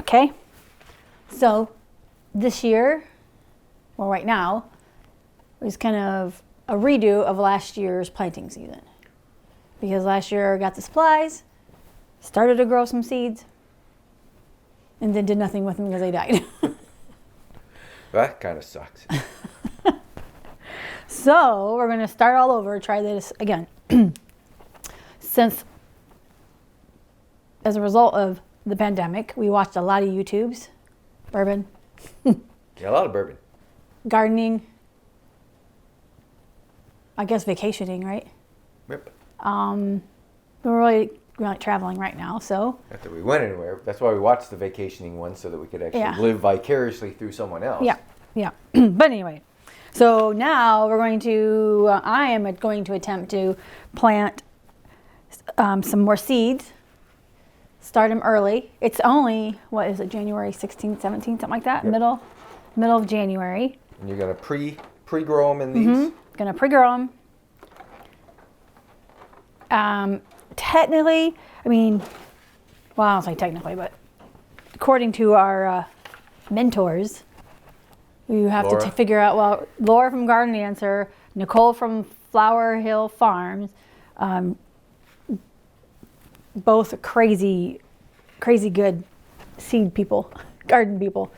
Okay, so this year, well, right now, is kind of a redo of last year's planting season. Because last year I got the supplies, started to grow some seeds, and then did nothing with them because they died. That kind of sucks. So we're going to start all over, try this again. Since, as a result of the pandemic, we watched a lot of YouTubes, bourbon, Yeah, a lot of bourbon. gardening, I guess vacationing, right? Yep. We're really like traveling right now, so. Not that we went anywhere. That's why we watched the vacationing one, so that we could actually live vicariously through someone else. Yeah, yeah. But anyway, so now we're going to, I am going to attempt to plant some more seeds. Start them early. It's only, what is it, January 16th, 17th, something like that? Yep. Middle of January. And you're going to pre-grow them in these? Going to pre-grow them. Technically, I mean, well, I don't say technically, but according to our mentors, you have to figure out, well, Laura from Garden Answer, Nicole from Flower Hill Farms, both crazy good seed people, garden people.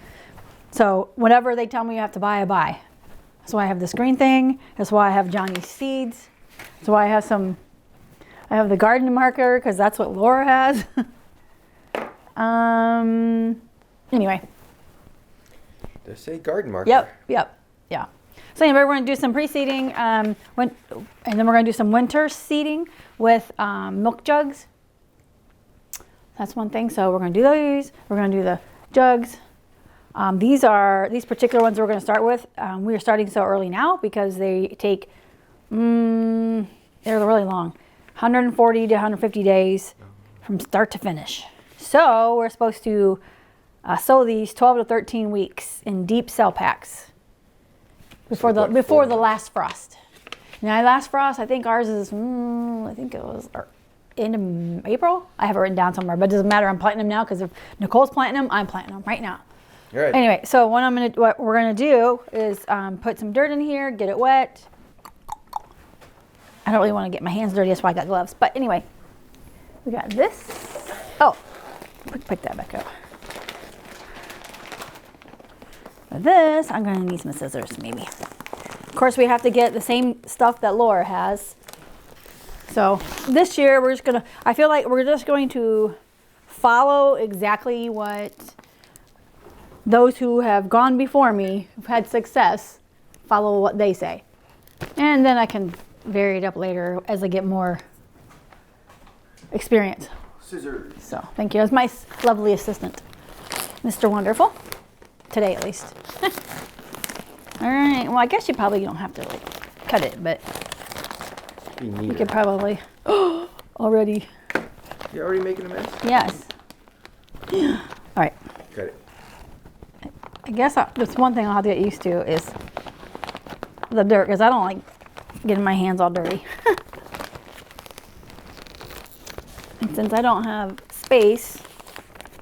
So whatever they tell me you have to buy, I buy. That's why I have this green thing. That's why I have Johnny's seeds. That's why I have the garden marker, because that's what Laura has. Anyway. Does say garden marker. Yep. So anyway, we're going to do some pre-seeding, and then we're going to do some winter seeding with milk jugs. That's one thing. So we're going to do those. We're going to do the jugs. These particular ones we're going to start with. We are starting so early now because they take, they're really long, 140 to 150 days from start to finish. So we're supposed to sow these 12 to 13 weeks in deep cell packs before the last frost. Now, last frost, I think ours is, I think it was in April. I have it written down somewhere, but it doesn't matter. I'm planting them now because if Nicole's planting them, I'm planting them right now. Right. Anyway, so what we're gonna do is put some dirt in here, get it wet. I don't really want to get my hands dirty, that's why I got gloves. But anyway, we got this. Oh, pick that back up. For this, I'm gonna need some scissors, maybe. Of course, we have to get the same stuff that Laura has. So this year, I feel like we're just going to follow exactly what those who have gone before me, who've had success, follow what they say. And then I can vary it up later as I get more experience. Scissors. So thank you. As my lovely assistant, Mr. Wonderful. Today, at least. All right. Well, I guess you probably don't have to cut it, but you could probably. Already. You're already making a mess? Yes. All right. Cut it. I guess that's one thing I'll have to get used to is the dirt, because I don't like getting my hands all dirty. And since I don't have space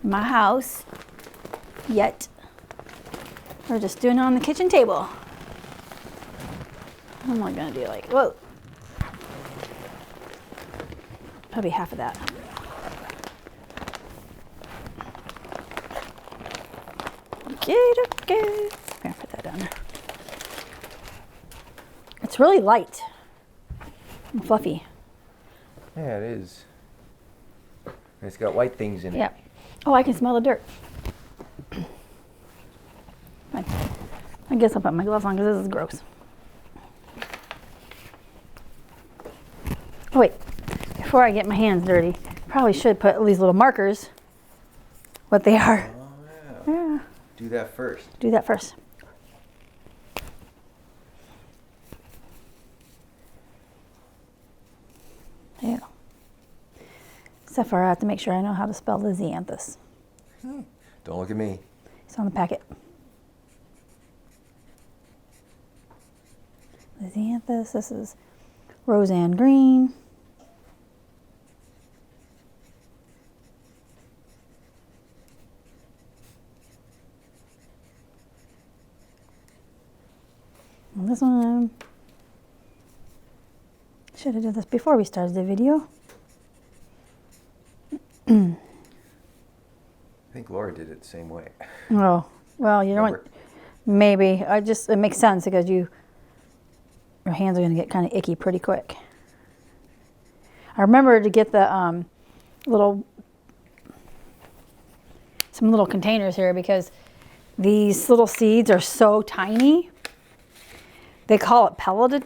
in my house yet, we're just doing it on the kitchen table. I'm only gonna do whoa. Probably half of that. Okay. I'm gonna put that down there. It's really light and fluffy. Yeah, it is. It's got white things in it. Yeah. Oh, I can smell the dirt. I guess I'll put my gloves on because this is gross. Oh, wait. Before I get my hands dirty, probably should put these little markers, what they are. Oh, yeah. Do that first. Do that first. Yeah. Except for I have to make sure I know how to spell Lisianthus. Don't look at me. It's on the packet. Lisianthus. This is Rosanne green. This one. Should have done this before we started the video. I think Laura did it the same way. Oh, well, you know what? Maybe. It makes sense because your hands are going to get kind of icky pretty quick. I remember to get the some little containers here because these little seeds are so tiny. They call it pelleted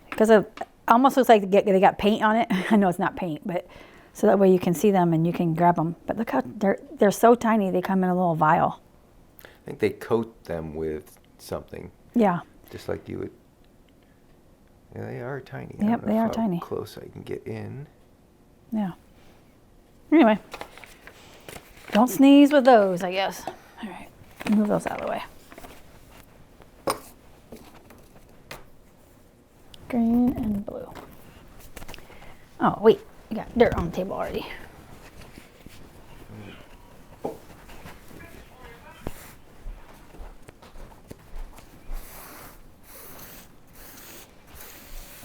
because it almost looks like they got paint on it. I know it's not paint, but so that way you can see them and you can grab them. But look how they're so tiny. They come in a little vial. I think they coat them with something. Yeah. Just like you would. Yeah, they are tiny. Yep, they are tiny. How close I can get in. Yeah. Anyway, don't sneeze with those, I guess. All right, move those out of the way. Green and blue. Oh, wait, you got dirt on the table already.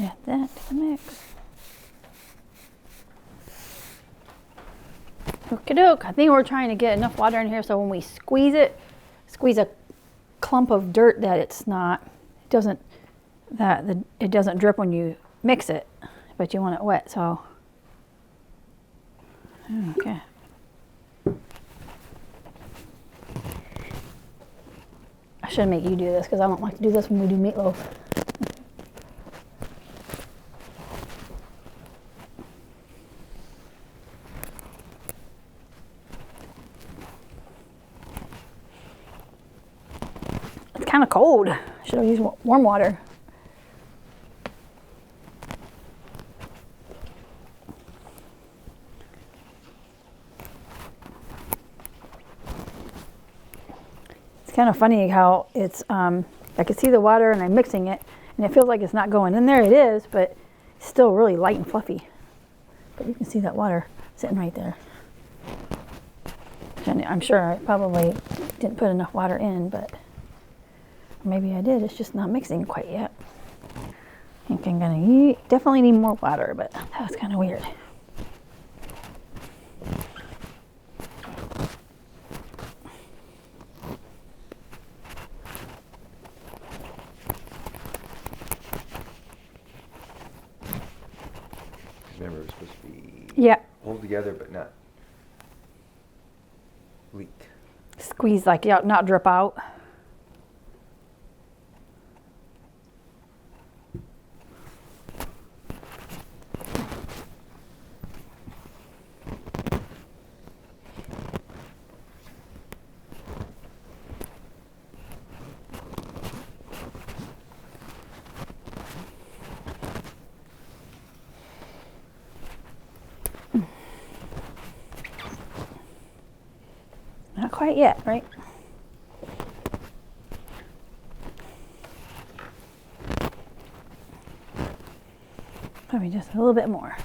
Add that to the mix. Okie doke. I think we're trying to get enough water in here so when we squeeze a clump of dirt that it doesn't drip when you mix it, but you want it wet, so. Okay. I should make you do this because I don't like to do this when we do meatloaf. Kind of cold. Should have used warm water. It's kind of funny how it's, I can see the water and I'm mixing it and it feels like it's not going in there. It is, but it's still really light and fluffy. But you can see that water sitting right there. And I'm sure I probably didn't put enough water in, but maybe I did. It's just not mixing quite yet. I think I'm gonna definitely need more water, but that was kind of weird. Remember, it's supposed to be hold together, but not leak. Squeeze like not drip out. Not quite yet, right? Probably just a little bit more.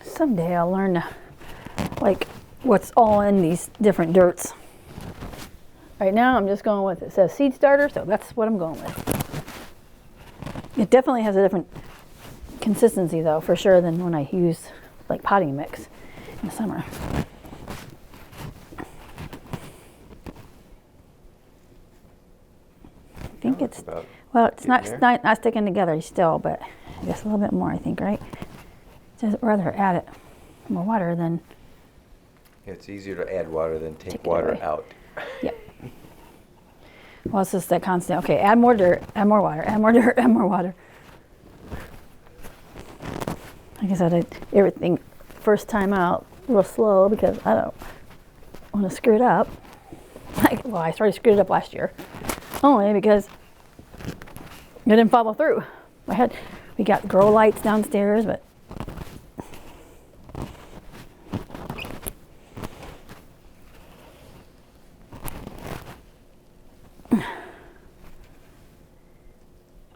Someday I'll learn like what's all in these different dirts. Right now I'm just going with, it says seed starter, so that's what I'm going with. It definitely has a different consistency though, for sure, than when I use like potting mix in the summer. I think it's, well, it's not sticking together still, but I guess a little bit more, I think, right? I'd rather add it more water than. It's easier to add water than take water out. Yep. Well, it's just that constant. Okay, add more dirt, add more water, add more dirt, add more water. Like I said, I everything first time out real slow because I don't want to screw it up. Well, I started screwed it up last year, only because I didn't follow through. We got grow lights downstairs, but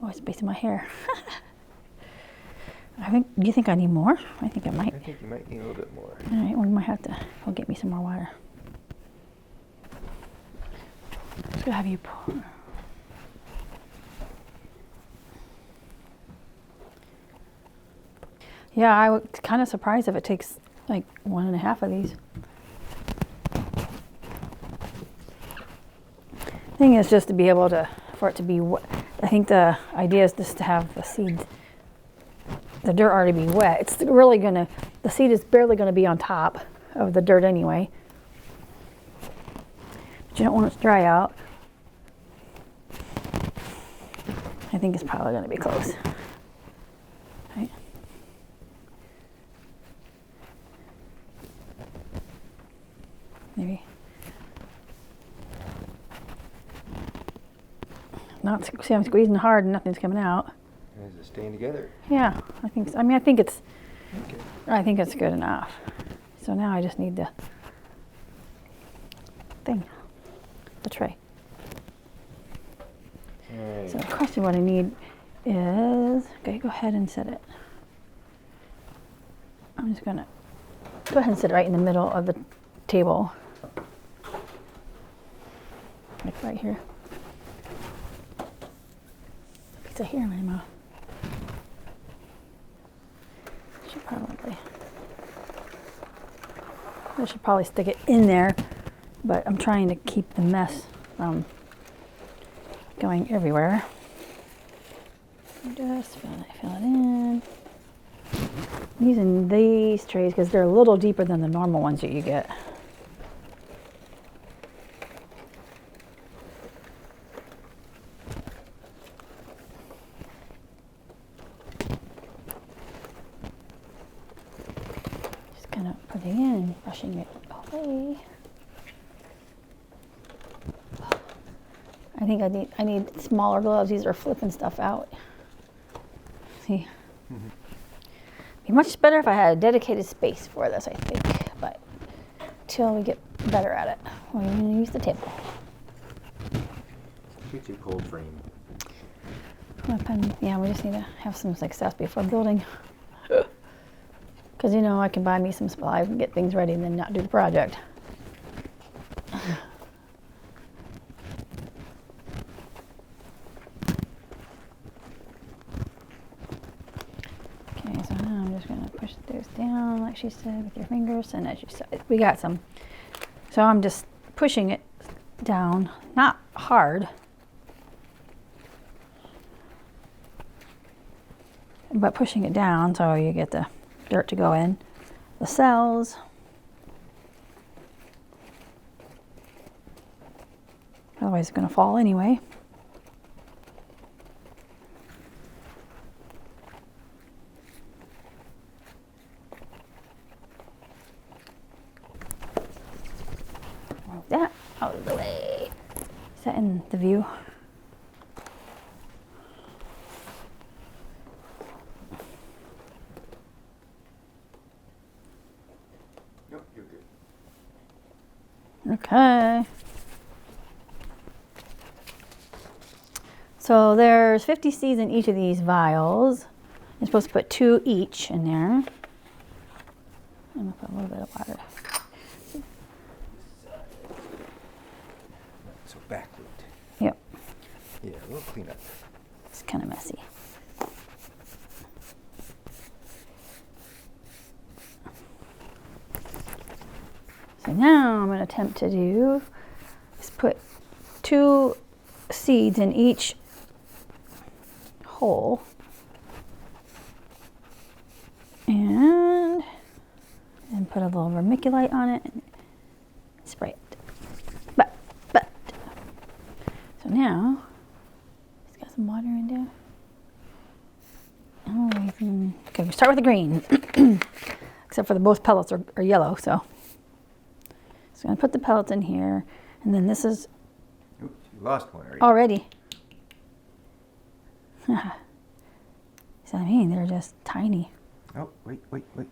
Oh, it's based on my hair. Do you think I need more? I think I might. I think you might need a little bit more. All right, we might have to go get me some more water. I'm just gonna have you pour. Yeah, I was kind of surprised if it takes like 1.5 of these. Thing is just to be able to, for it to be wet. I think the idea is just to have the seeds, the dirt already be wet. It's really gonna, the seed is barely gonna be on top of the dirt anyway. But you don't want it to dry out. I think it's probably gonna be close. Right. Maybe. Not, see, I'm squeezing hard and nothing's coming out. Is it staying together? Yeah, I think so. I mean, I think it's Okay. good enough. So now I just need the thing, the tray. All right. So the question what I need is, okay, go ahead and set it. I'm just gonna go ahead and sit it right in the middle of the table. Like right here. Piece of hair in my mouth. I should probably stick it in there, but I'm trying to keep the mess from going everywhere. Just fill it in. I'm using these trays because they're a little deeper than the normal ones that you get. Just kind of putting in, brushing it away. I think I need smaller gloves. These are flipping stuff out. See, be much better if I had a dedicated space for this, I think. But till we get better at it, we're going to use the table. Get your cold frame. Yeah, we just need to have some success before building. Because, you know, I can buy me some supplies and get things ready and then not do the project. Okay, so now I'm just going to push those down, like she said, with your fingers. And as you said, we got some. So I'm just pushing it down, not hard, but pushing it down so you get the dirt to go in. The cells. Otherwise it's going to fall anyway. Move that out of the way. Is that in the view? Nope, you're good. Okay. So there's 50 seeds in each of these vials. You're supposed to put 2 each in there. I'm gonna put a little bit of water. So backward. Yep, Yeah, a little cleanup. it's kind of messy. So now I'm going to attempt to do is put 2 seeds in each hole. And put a little vermiculite on it and spray it. But. So now, it's got some water in there. Oh, okay, we start with the green. Except for both pellets are yellow, so. So I'm going to put the pellets in here. And then this is Oops, you lost one already. already. So I mean, they're just tiny. Oh, wait. Yeah.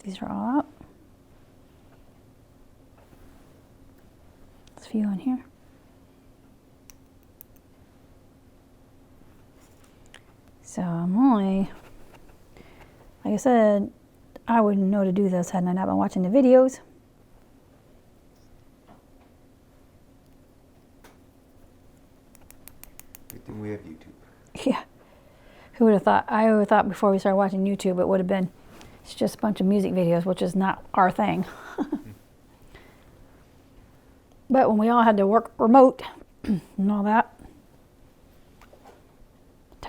These are all up. There's a few in here. So I'm only, like I said, I wouldn't know to do this had I not been watching the videos. Good thing we have YouTube. Yeah. Who would have thought? I would have thought before we started watching YouTube it would have been it's just a bunch of music videos, which is not our thing. But when we all had to work remote and all that,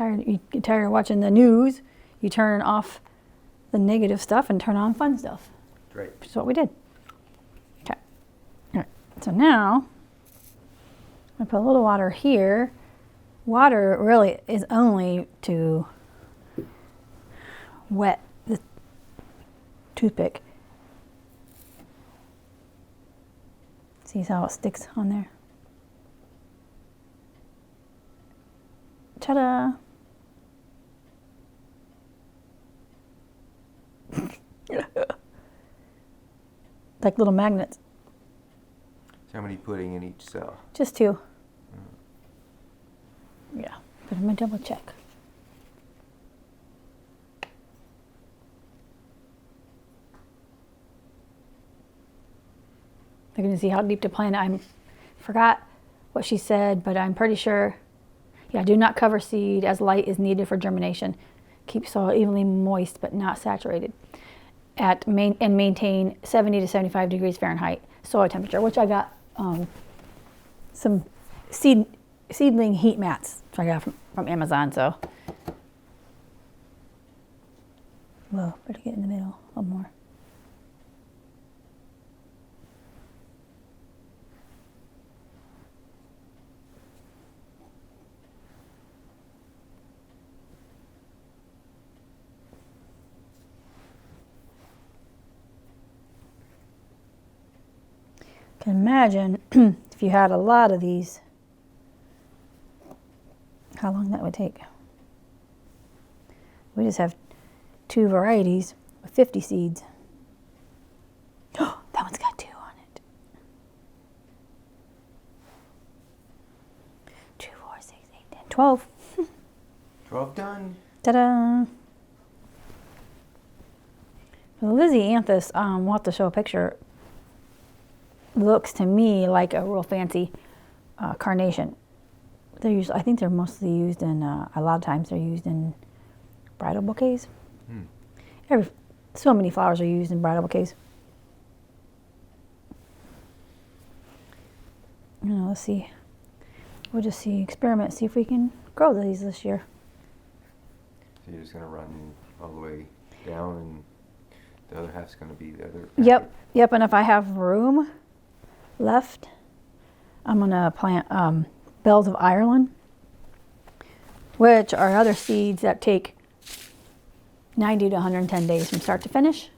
you get tired of watching the news, you turn off the negative stuff and turn on fun stuff. Right. Which is what we did. Okay. All right. So now I put a little water here. Water really is only to wet the toothpick. See how it sticks on there? Ta-da! Like little magnets. So how many putting in each cell? Just 2. Yeah, but I'm gonna double check. You're gonna see how deep to plant it. I forgot what she said, but I'm pretty sure. Yeah, do not cover seed as light is needed for germination. Keep soil evenly moist but not saturated. And maintain 70 to 75 degrees Fahrenheit soil temperature, which I got some seedling heat mats, which I got from Amazon. So, whoa, better get in the middle a little more. Can imagine if you had a lot of these, how long that would take. We just have 2 varieties with 50 seeds. Oh, that one's got 2 on it. 2, 4, 6, 8, 10, 12. 12 done. Ta-da! The Lisianthus, we'll have to show a picture. Looks to me like a real fancy carnation. They're usually, I think they're mostly used in, a lot of times they're used in bridal bouquets. So many flowers are used in bridal bouquets. You know, let's see. We'll just experiment, see if we can grow these this year. So you're just going to run all the way down and the other half's going to be the other. Yep, and if I have room left, I'm going to plant bells of Ireland, which are other seeds that take 90 to 110 days from start to finish.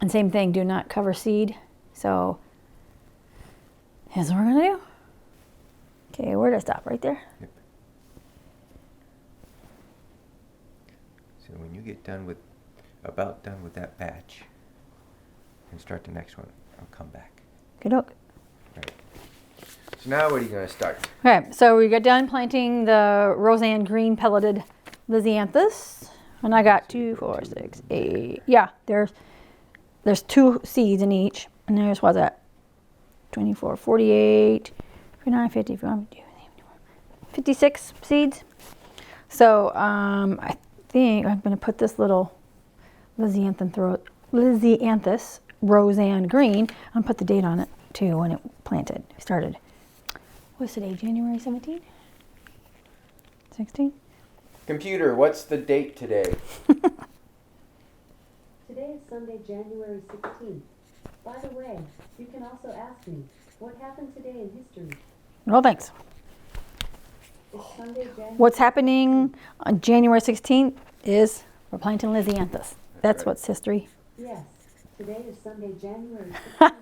And same thing, do not cover seed. So here's what we're going to do. Okay, where did I stop? Right there? Yep. So when you get done with, about done with that batch, and start the next one, I'll come back. Good look. Right. So now what are you going to start? Okay, so we got done planting the Rosanne green pelleted Lisianthus, and I got 2, 4, 6, 8. Yeah, there's 2 seeds in each, and there's what's that? 24, 48, 59, 50, 56 seeds. So I think I'm going to put this little Lisianthus Rosanne green. I'm gonna put the date on it too when it started. What's today? January 17? 16? Computer, what's the date today? Today is Sunday, January 16th. By the way, you can also ask me, what happened today in history? Well, thanks. It's Sunday, January. What's happening on January 16th is we're planting Lisianthus. That's right. What's history. Yes, today is Sunday, January 16th,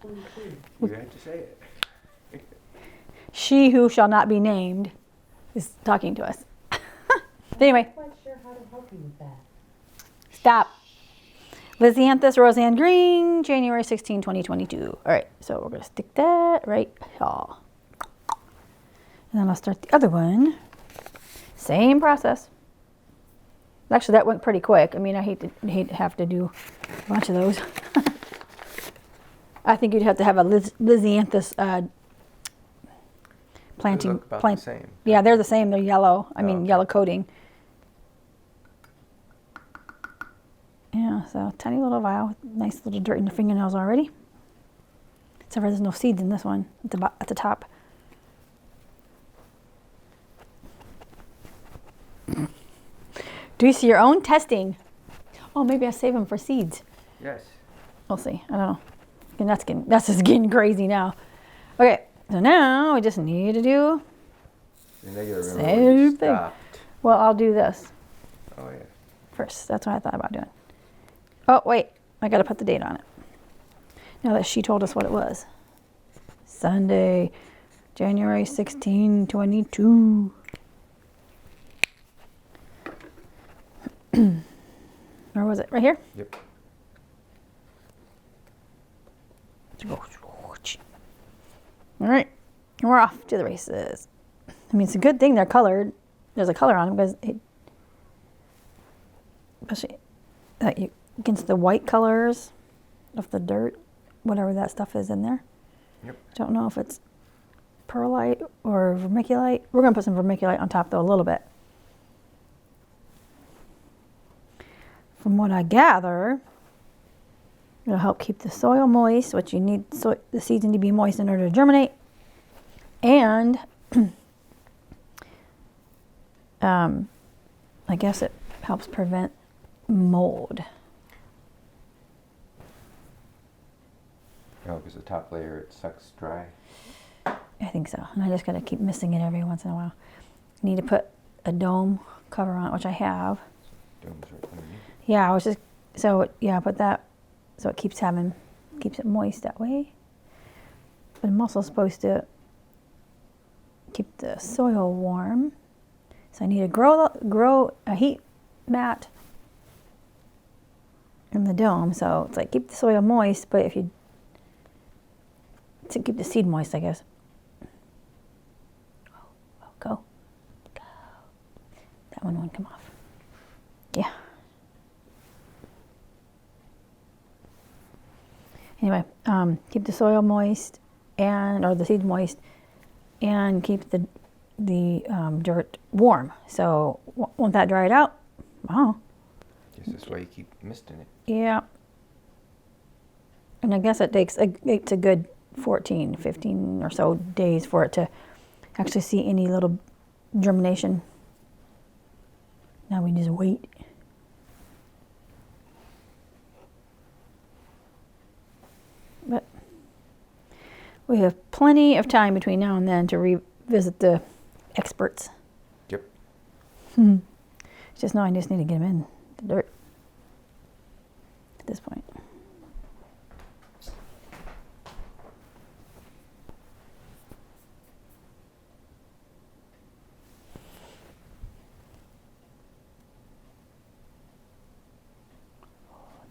2022. You had to say it. She who shall not be named is talking to us. Anyway. I'm not quite sure how to help you with that. Stop. Lisianthus Rosanne green, January 16, 2022. All right, so we're gonna stick that right here. And then I'll start the other one. Same process. Actually, that went pretty quick. I mean, I hate to have to do a bunch of those. I think you'd have to have a Lisianthus planting. They look about the same. Yeah, they're the same. They're yellow. I mean, okay. yellow coating. Yeah, so tiny little vial with nice little dirt in the fingernails already. Except for there's no seeds in this one at the top. Do you see your own testing? Oh, maybe I save them for seeds. Yes. We'll see. I don't know. And that's just getting crazy now. Okay, so now we just need to do And they gotta remember same where you thing. stopped. Well, I'll do this Oh yeah. first. That's what I thought about doing. Oh, wait. I got to put the date on it. Now that she told us what it was. Sunday, January 16, 22. Where was it? Right here? Yep. All right. And we're off to the races. I mean, it's a good thing they're colored. There's a color on them because especially against the white colors of the dirt, whatever that stuff is in there. Yep. Don't know if it's perlite or vermiculite. We're going to put some vermiculite on top though, a little bit. From what I gather, it'll help keep the soil moist, which you need the seeds need to be moist in order to germinate. And I guess it helps prevent mold. Oh, because the top layer, it sucks dry. I think so. And I just got to keep missing it every once in a while. I need to put a dome cover on it, which I have. Dome's right underneath. Yeah, I was just, so yeah, put that so it keeps it moist that way. But I'm also supposed to keep the soil warm. So I need to grow a heat mat in the dome. So it's like keep the soil moist, but to keep the seed moist, I guess. Oh, go. That one won't come off. Yeah. Anyway, keep the soil moist or the seed moist, and keep the dirt warm. So won't that dry it out? Wow. Guess that's why you keep misting it. Yeah. And I guess it's a good 14, 15 or so days for it to actually see any little germination. Now we just wait. But we have plenty of time between now and then to revisit the experts. Yep. It's just I just need to get them in the dirt at this point.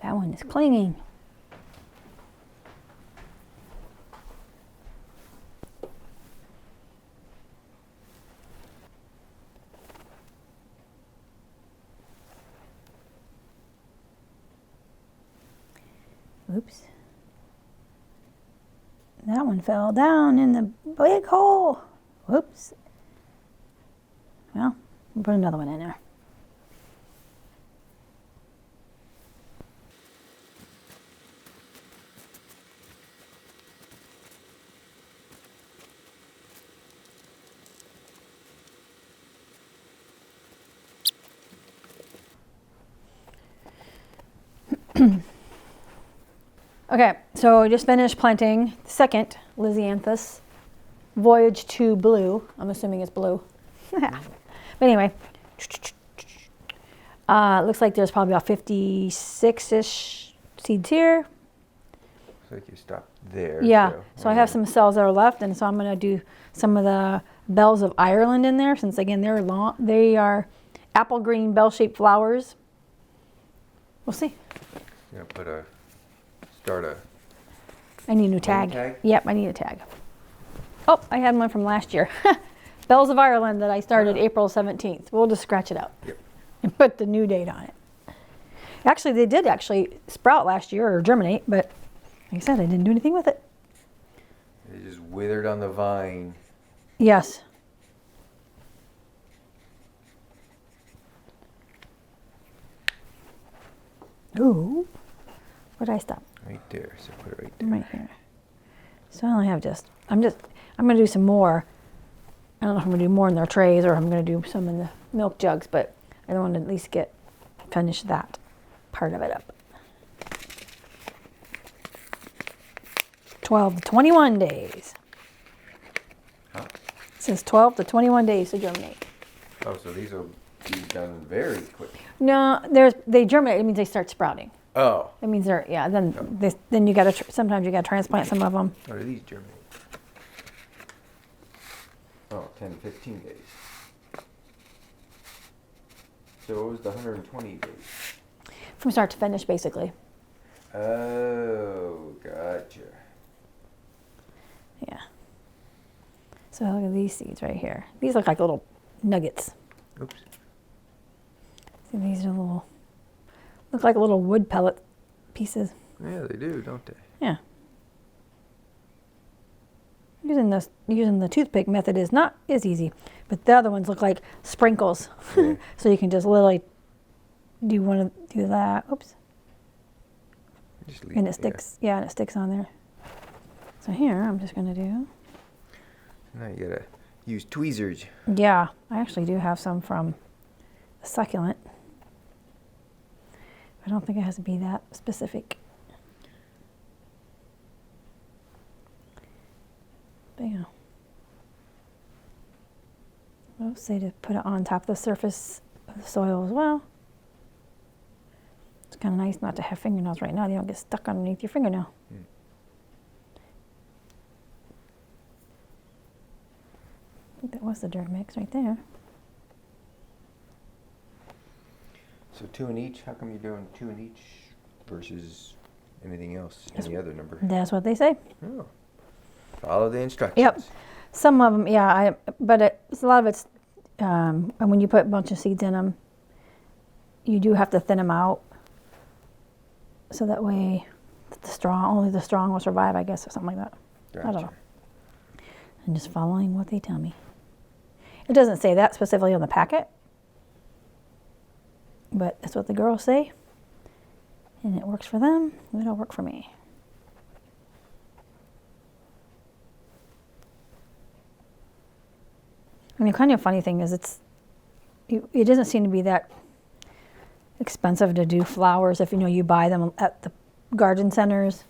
That one is clinging. Oops. That one fell down in the big hole. Whoops. Well, we'll put another one in there. Okay, so I just finished planting the second Lisianthus Voyage to blue. I'm assuming it's blue. But anyway, looks like there's probably about 56-ish seeds here. Looks like you stopped there. Yeah, so I have some cells that are left, and so I'm going to do some of the bells of Ireland in there, since again they're long. They are apple green bell-shaped flowers. We'll see. gonna start a. I need a new tag. tag? Yep, I need a tag. Oh, I had one from last year. Bells of Ireland that I started April 17th. We'll just scratch it out. Yep. And put the new date on it. Actually, they did actually sprout last year or germinate, but like I said, I didn't do anything with it. It just withered on the vine. Yes. Ooh. Where did I stop? Right there. So put it right there. Right here. So I only have I'm going to do some more. I don't know if I'm going to do more in their trays or I'm going to do some in the milk jugs, but I want to at least finish that part of it up. 12 to 21 days. Huh? It says 12 to 21 days to germinate. Oh, so these will be done very quick. No, they germinate. It means they start sprouting. Oh. It means they're then you got to sometimes you got to transplant some of them. How do these germinate? Oh, 10 to 15 days. So what was the 120 days? From start to finish, basically. Oh, gotcha. Yeah. So look at these seeds right here. These look like little nuggets. Oops. See, these are look like little wood pellet pieces. Yeah, they do, don't they? Yeah. Using the toothpick method is not as easy, but the other ones look like sprinkles. Yeah. So you can just literally do that. Oops. Just leave And it sticks. Yeah, and it sticks on there. So here I'm just gonna do. Now you gotta use tweezers. Yeah, I actually do have some from the succulent. I don't think it has to be that specific. But yeah. I'll say to put it on top of the surface of the soil as well. It's kind of nice not to have fingernails right now. They don't get stuck underneath your fingernail. Mm. I think that was the dirt mix right there. So 2 in each. How come you're doing 2 in each versus anything else? That's- Any other number? That's what they say. Oh. Follow the instructions. Yep. Some of them, yeah, but a lot of it's, and when you put a bunch of seeds in them, you do have to thin them out. So that way, only the strong will survive, I guess, or something like that. Gotcha. I don't know. I'm just following what they tell me. It doesn't say that specifically on the packet, but that's what the girls say. And it works for them, it'll work for me. And the kind of funny thing is it doesn't seem to be that expensive to do flowers if you buy them at the garden centers.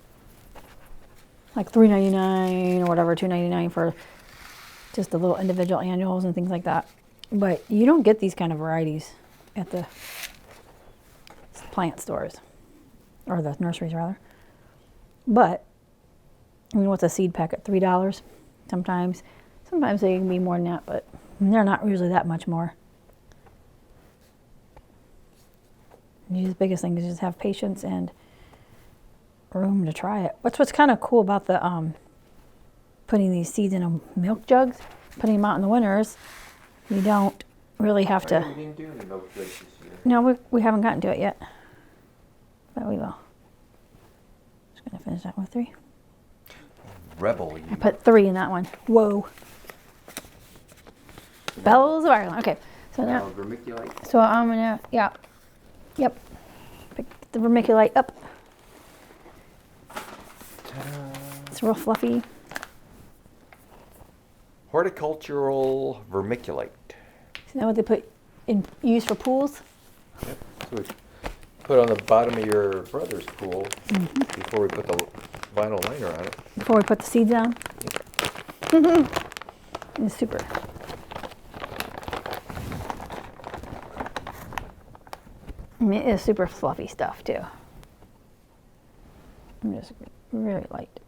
Like $3.99 or whatever, $2.99 for just the little individual annuals and things like that. But you don't get these kind of varieties at the plant stores, or the nurseries rather. But what's a seed packet? $3 sometimes. Sometimes they can be more than that, but they're not usually that much more. The biggest thing is just have patience and room to try it. What's kind of cool about the putting these seeds in a milk jugs, putting them out in the winters, you don't really have to. We didn't do any milk jugs this year. No, we haven't gotten to it yet, but we will. Just gonna finish that with 3. Rebel. I put 3 in that one. Whoa. Bells of Ireland. Okay, so now, vermiculite. so I'm gonna, yep, pick the vermiculite up. Ta-da. It's real fluffy. Horticultural vermiculite. Isn't that what they use for pools? Yep. So we put on the bottom of your brother's pool before we put the vinyl liner on it. Before we put the seeds down. It's super. I mean, it is super fluffy stuff too. I'm just really light.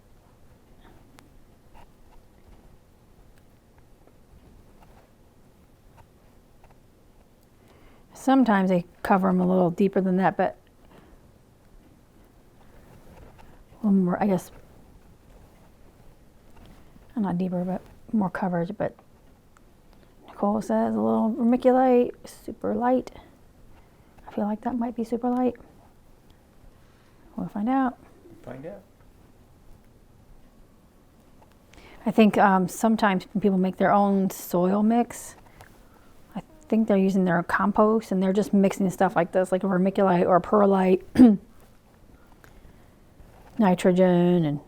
Sometimes they cover them a little deeper than that, but little more, I guess, not deeper, but more coverage. But Nicole says a little vermiculite, super light. I feel like that might be super light. We'll find out. Find out. I think sometimes people make their own soil mix. I think they're using their compost and they're just mixing stuff like this, like a vermiculite or a perlite, nitrogen and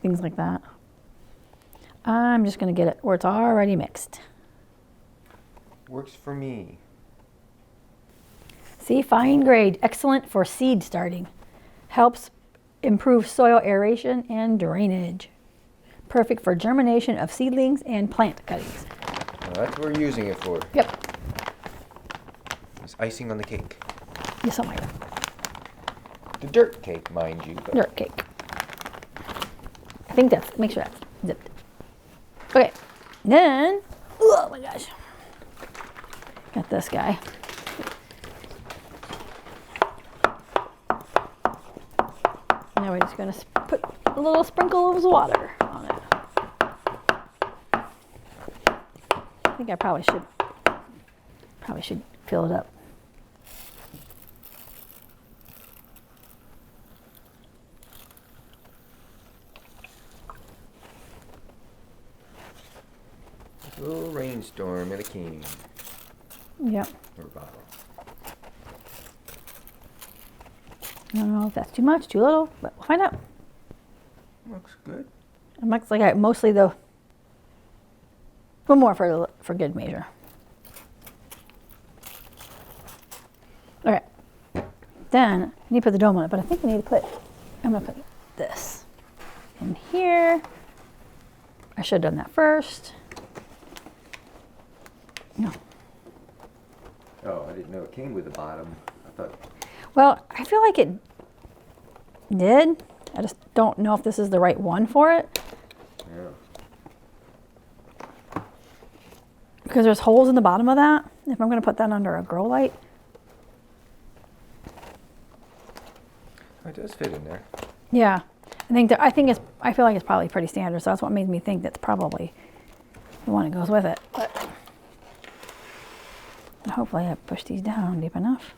things like that. I'm just going to get it where it's already mixed. Works for me. See, fine grade, excellent for seed starting. Helps improve soil aeration and drainage. Perfect for germination of seedlings and plant cuttings. Well, that's what we're using it for. Yep. It's icing on the cake. Yes, oh my God. The dirt cake, mind you. But Dirt cake. I think that's, make sure that's zipped. Okay, then, oh my gosh. Got this guy. Now we're just gonna put a little sprinkle of water on it. I think I probably should fill it up. a little rainstorm in a can Yep. or bottle. I don't know if that's too much, too little, but we'll find out. Looks good. It looks like I mostly the one more for good measure. All right. Then I need to put the dome on it, but I think we need to I'm gonna put this in here. I should have done that first. No. Oh, I didn't know it came with a bottom. I thought. Well, I feel like it did. I just don't know if this is the right one for it. Yeah. Because there's holes in the bottom of that. If I'm going to put that under a grow light. Oh, it does fit in there. Yeah. I feel like it's probably pretty standard. So that's what made me think that's probably the one that goes with it. But hopefully I push these down deep enough.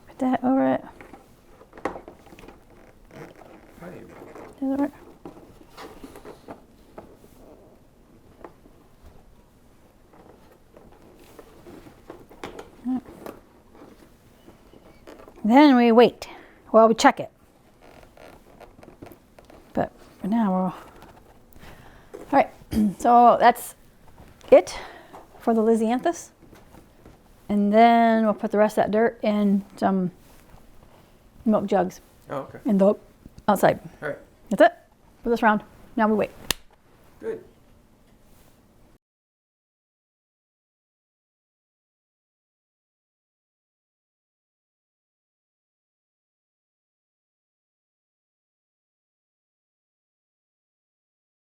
Put that over it. Does it work? Then we wait. Well, we check it. But for now, all right. So that's it for the Lisianthus. And then we'll put the rest of that dirt in some milk jugs Oh, okay. in the outside. All right. That's it for this round. Now we wait.